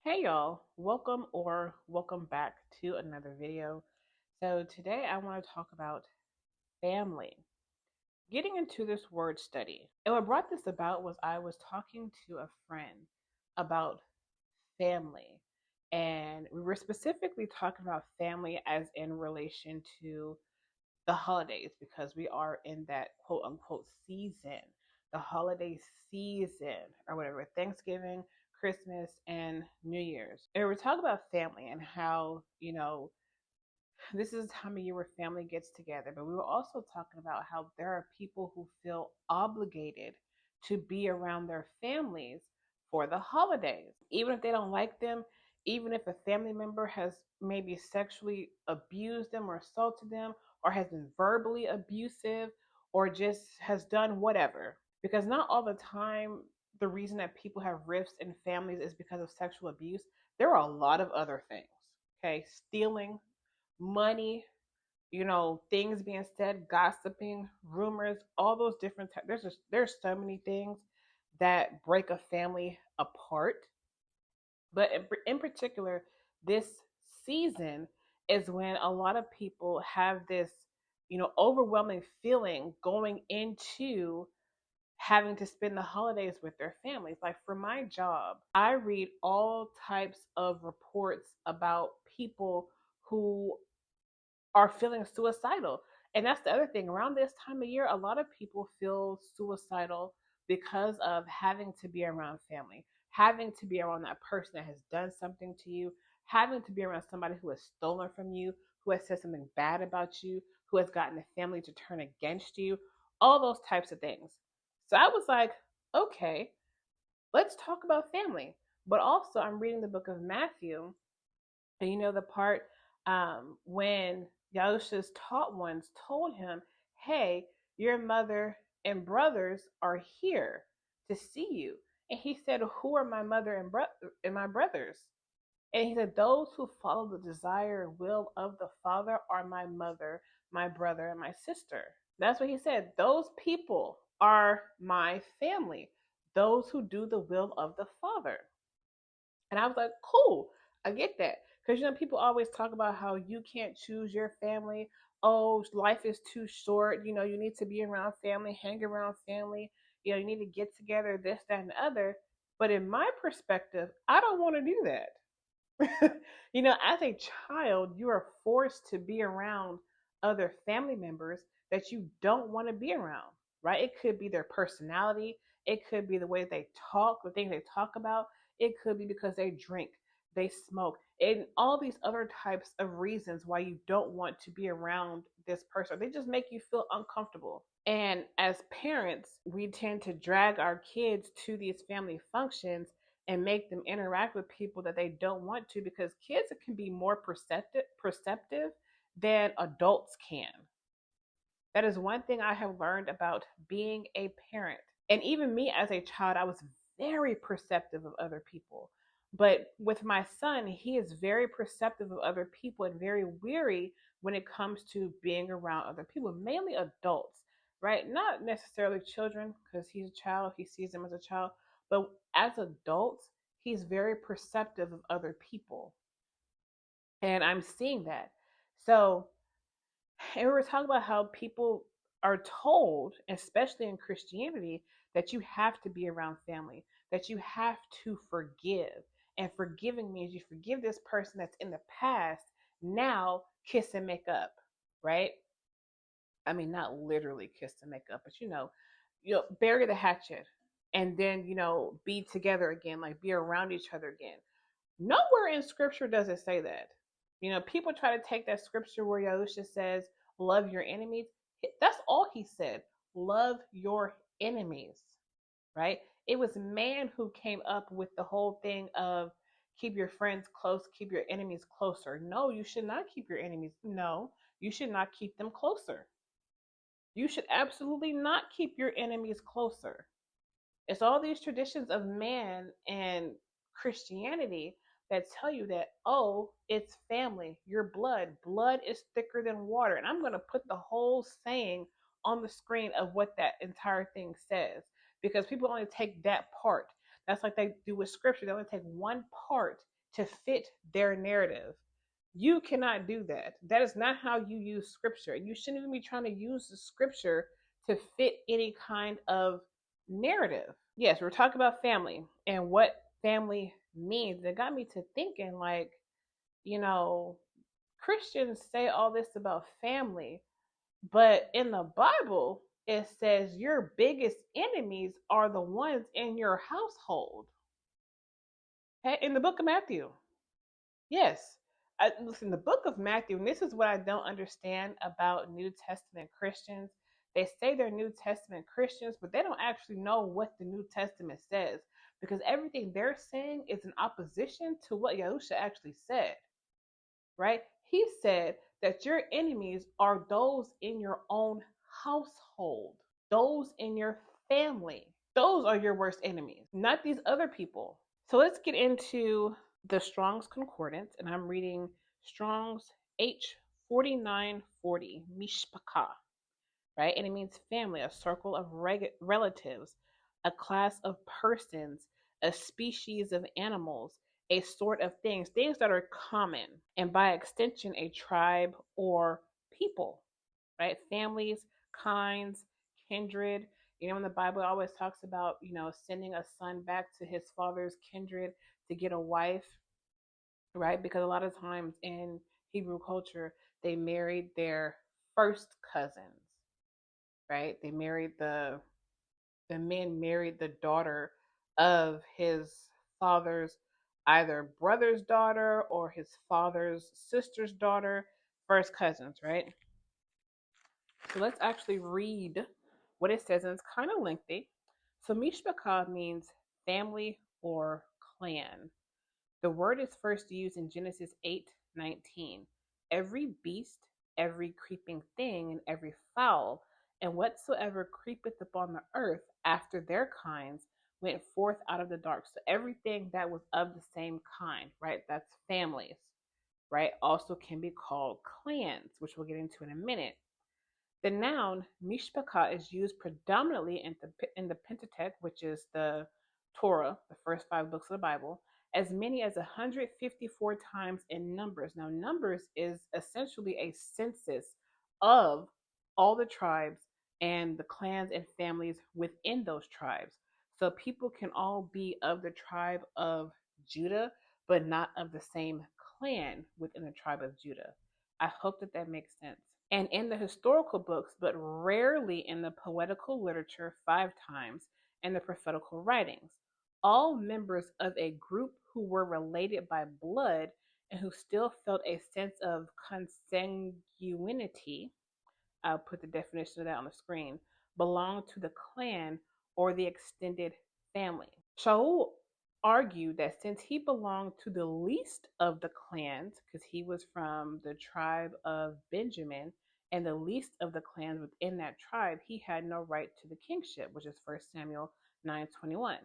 Hey y'all, welcome back to another video. So today I want to talk about family. Getting into this word study. And what brought this about was I was talking to a friend about family. And we were specifically talking about family as in relation to the holidays because we are in that quote unquote season, the holiday season or whatever, Thanksgiving, Christmas, and New Year's. And we're talking about family and how, this is the time of year where family gets together. But we were also talking about how there are people who feel obligated to be around their families for the holidays, even if they don't like them, even if a family member has maybe sexually abused them or assaulted them, or has been verbally abusive, or just has done whatever. Because not all the time, the reason that people have rifts in families is because of sexual abuse. There are a lot of other things. Okay, stealing, money, things being said, gossiping, rumors, all those different types. There's so many things that break a family apart. But in particular, this season is when a lot of people have this, overwhelming feeling going into having to spend the holidays with their families. Like for my job, I read all types of reports about people who are feeling suicidal. And that's the other thing. Around this time of year, a lot of people feel suicidal because of having to be around family, having to be around that person that has done something to you, having to be around somebody who has stolen from you, who has said something bad about you, who has gotten the family to turn against you, all those types of things. So I was like, okay, let's talk about family. But also, I'm reading the book of Matthew, and you know the part when Yahushua's taught ones told him, "Hey, your mother and brothers are here to see you." And he said, "Who are my mother and my brothers?" And he said, "Those who follow the desire and will of the Father are my mother, my brother, and my sister." That's what he said. Those people are my family. Those who do the will of the Father. And I was like, cool, I get that. Because, people always talk about how you can't choose your family. Oh, life is too short. You need to be around family, hang around family. You need to get together, this, that, and the other. But in my perspective, I don't want to do that. As a child, you are forced to be around other family members that you don't want to be around, right? It could be their personality, it could be the way they talk, the things they talk about, it could be because they drink, they smoke, and all these other types of reasons why you don't want to be around this person. They just make you feel uncomfortable. And as parents, we tend to drag our kids to these family functions and make them interact with people that they don't want to, because kids can be more perceptive than adults can. That is one thing I have learned about being a parent. And even me as a child, I was very perceptive of other people. But with my son, he is very perceptive of other people and very weary when it comes to being around other people, mainly adults, right? Not necessarily children, because he's a child, he sees them as a child. But as adults, he's very perceptive of other people. And I'm seeing that. So, and we were talking about how people are told, especially in Christianity, that you have to be around family, that you have to forgive. And forgiving means you forgive this person that's in the past. Now, kiss and make up, right? I mean, not literally kiss and make up, but bury the hatchet and then, be together again, like be around each other again. Nowhere in scripture does it say that. People try to take that scripture where Yahusha says, love your enemies. That's all he said. Love your enemies, right? It was man who came up with the whole thing of keep your friends close, keep your enemies closer. No, you should not keep your enemies. No, you should not keep them closer. You should absolutely not keep your enemies closer. It's all these traditions of man and Christianity that tell you that, oh, it's family, your blood. Blood is thicker than water. And I'm going to put the whole saying on the screen of what that entire thing says, because people only take that part. That's like they do with scripture. They only take one part to fit their narrative. You cannot do that. That is not how you use scripture. You shouldn't even be trying to use the scripture to fit any kind of narrative. Yes, we're talking about family and what family means. It got me to thinking, like, you know, Christians say all this about family, but in the Bible, it says your biggest enemies are the ones in your household. Okay? In the book of Matthew. Yes. Listen, the book of Matthew, and this is what I don't understand about New Testament Christians. They say they're New Testament Christians, but they don't actually know what the New Testament says because everything they're saying is in opposition to what Yahusha actually said, right? He said that your enemies are those in your own household, those in your family. Those are your worst enemies, not these other people. So let's get into the Strong's Concordance, and I'm reading Strong's H4940, Mishpachah, right? And it means family, a circle of relatives, a class of persons, a species of animals, a sort of things that are common, and by extension, a tribe or people, right? Families, kinds, kindred. You know, in the Bible, it always talks about, sending a son back to his father's kindred to get a wife, right? Because a lot of times in Hebrew culture, they married their first cousins, right? The men married the daughter of his father's either brother's daughter or his father's sister's daughter, first cousins, right? So let's actually read what it says, and it's kind of lengthy. So Mishpachah means family or clan. The word is first used in Genesis 8:19. Every beast, every creeping thing, and every fowl, and whatsoever creepeth upon the earth after their kinds, went forth out of the dark. So everything that was of the same kind, right? That's families, right? Also can be called clans, which we'll get into in a minute. The noun mishpachah is used predominantly in the Pentateuch, which is the Torah, the first 5 books of the Bible, as many as 154 times in Numbers. Now, Numbers is essentially a census of all the tribes and the clans and families within those tribes. So people can all be of the tribe of Judah, but not of the same clan within the tribe of Judah. I hope that that makes sense. And in the historical books, but rarely in the poetical literature 5 times, and the prophetical writings. All members of a group who were related by blood and who still felt a sense of consanguinity, I'll put the definition of that on the screen, belonged to the clan or the extended family. Shaul argued that since he belonged to the least of the clans, because he was from the tribe of Benjamin, and the least of the clans within that tribe, he had no right to the kingship, which is 1 Samuel 9:21.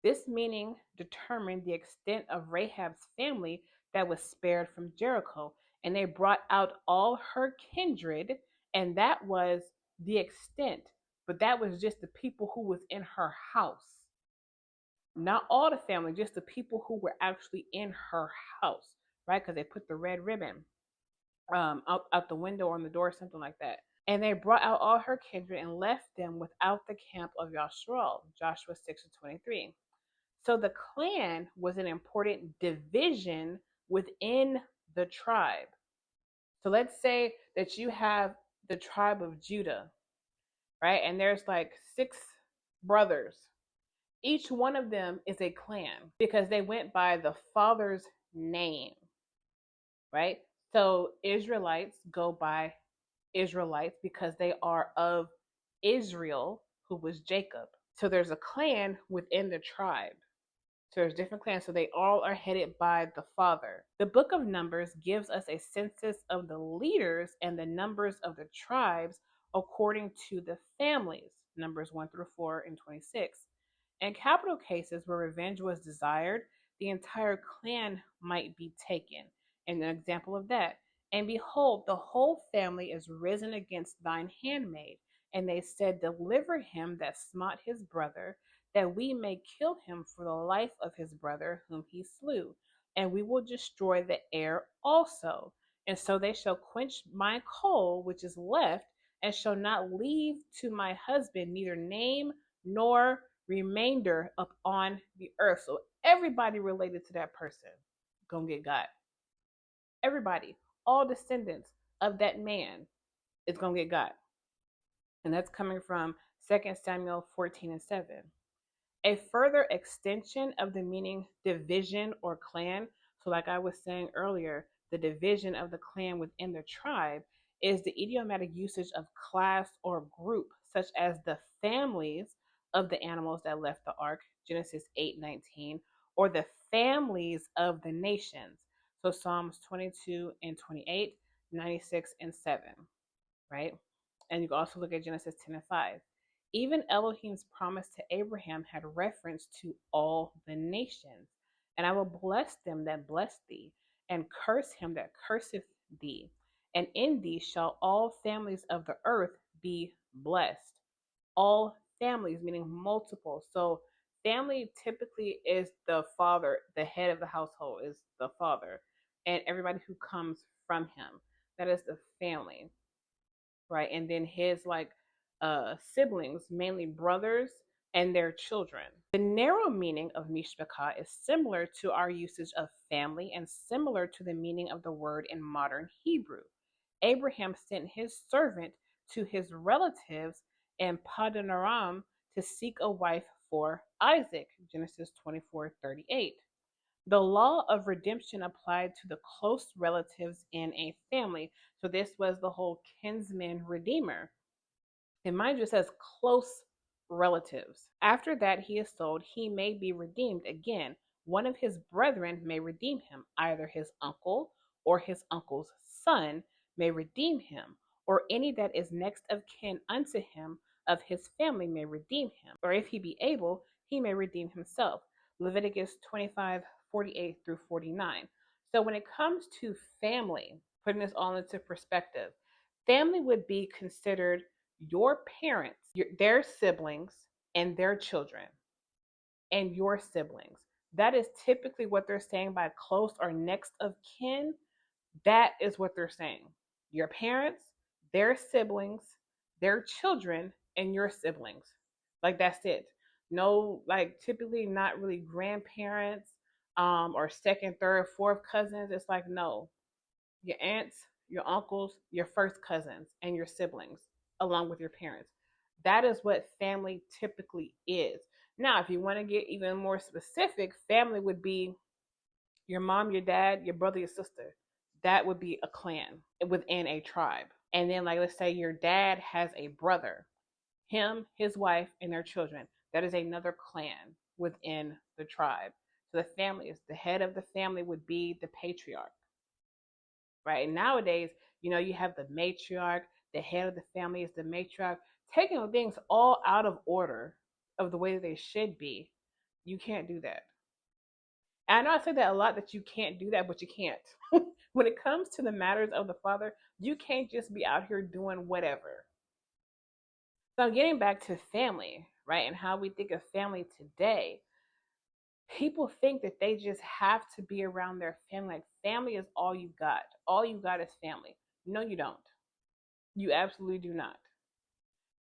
This meaning determined the extent of Rahab's family that was spared from Jericho, and they brought out all her kindred, and that was the extent, but that was just the people who was in her house. Not all the family, just the people who were actually in her house, right? Because they put the red ribbon out the window or on the door, or something like that. And they brought out all her kindred and left them without the camp of Yashruel, Joshua 6:23. So the clan was an important division within the tribe. So let's say that you have the tribe of Judah, right? And there's like 6 brothers. Each one of them is a clan because they went by the father's name, right? So Israelites go by Israelites because they are of Israel, who was Jacob. So there's a clan within the tribe. So there's different clans. So they all are headed by the father. The book of Numbers gives us a census of the leaders and the numbers of the tribes according to the families, Numbers 1-4 and 26. In capital cases where revenge was desired, the entire clan might be taken. And an example of that, and behold, the whole family is risen against thine handmaid. And they said, deliver him that smote his brother, that we may kill him for the life of his brother whom he slew, and we will destroy the heir also. And so they shall quench my coal which is left, and shall not leave to my husband neither name nor remainder upon the earth. So everybody related to that person gonna get got. Everybody, all descendants of that man is gonna get got. And that's coming from 2 Samuel 14:7. A further extension of the meaning division or clan. So, like I was saying earlier, the division of the clan within the tribe is the idiomatic usage of class or group, such as the families of the animals that left the ark, Genesis 8:19, or the families of the nations. So, Psalms 22 and 28, 96 and 7, right? And you can also look at Genesis 10 and 5. Even Elohim's promise to Abraham had reference to all the nations. And I will bless them that bless thee, and curse him that curseth thee. And in thee shall all families of the earth be blessed. All families, meaning multiple. So, family typically is the father, the head of the household is the father, and everybody who comes from him. That is the family, right? And then his siblings, mainly brothers and their children. The narrow meaning of mishpachah is similar to our usage of family and similar to the meaning of the word in modern Hebrew. Abraham sent his servant to his relatives in Padan Aram to seek a wife for Isaac, Genesis 24:38. The law of redemption applied to the close relatives in a family. So this was the whole kinsman redeemer. And mind you, it says close relatives. After that he is sold, he may be redeemed again. One of his brethren may redeem him, either his uncle or his uncle's son may redeem him, or any that is next of kin unto him of his family may redeem him, or if he be able, he may redeem himself. Leviticus 25:48 through 49. So when it comes to family, putting this all into perspective, family would be considered your parents, their siblings, and their children, and your siblings. That is typically what they're saying by close or next of kin. That is what they're saying. Your parents, their siblings, their children, and your siblings. Like that's it. No, like typically not really grandparents, or second, third, fourth cousins. It's like no, your aunts, your uncles, your first cousins, and your siblings, along with your parents. That is what family typically is. Now, if you want to get even more specific, family would be your mom, your dad, your brother, your sister. That would be a clan within a tribe. And then, like, let's say your dad has a brother, him, his wife, and their children. That is another clan within the tribe. So the family is the head of the family would be the patriarch, right? And nowadays, you have the matriarch, the head of the family is the matriarch, taking things all out of order of the way that they should be. You can't do that. And I know I say that a lot, that you can't do that, but you can't. When it comes to the matters of the Father, you can't just be out here doing whatever. So getting back to family, right, and how we think of family today, people think that they just have to be around their family. Like family is all you got. All you got is family. No, you don't. You absolutely do not.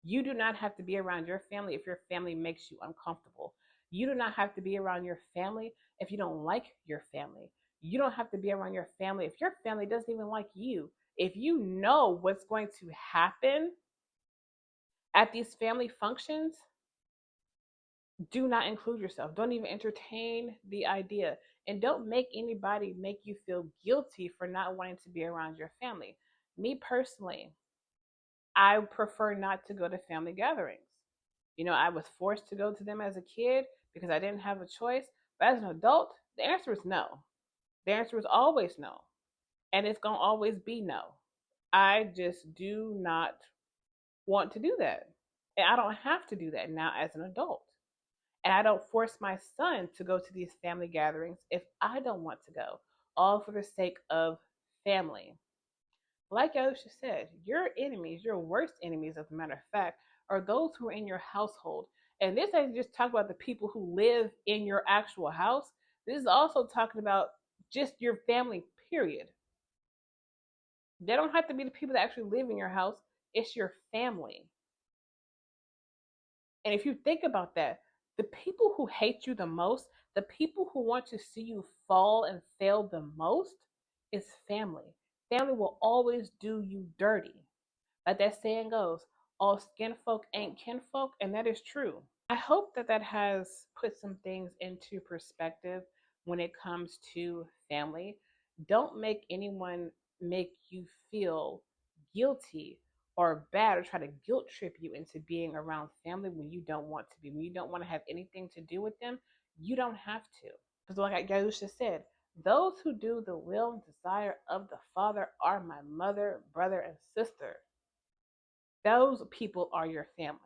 You do not have to be around your family if your family makes you uncomfortable. You do not have to be around your family if you don't like your family. You don't have to be around your family if your family doesn't even like you. If you know what's going to happen at these family functions, do not include yourself. Don't even entertain the idea. And don't make anybody make you feel guilty for not wanting to be around your family. Me personally, I prefer not to go to family gatherings. I was forced to go to them as a kid because I didn't have a choice. But as an adult, the answer is no. The answer is always no. And it's going to always be no. I just do not want to do that. And I don't have to do that now as an adult. And I don't force my son to go to these family gatherings if I don't want to go, all for the sake of family. Like Yosha said, your enemies, your worst enemies, as a matter of fact, are those who are in your household. And this ain't just talking about the people who live in your actual house. This is also talking about just your family, period. They don't have to be the people that actually live in your house, it's your family. And if you think about that, the people who hate you the most, the people who want to see you fall and fail the most, is family. Family will always do you dirty. Like that saying goes, all skin folk ain't kinfolk, and that is true. I hope that that has put some things into perspective when it comes to family. Don't make anyone make you feel guilty or bad or try to guilt trip you into being around family when you don't want to be, when you don't want to have anything to do with them. You don't have to. Because, like Yahusha said, those who do the will and desire of the Father are my mother, brother, and sister. Those people are your family.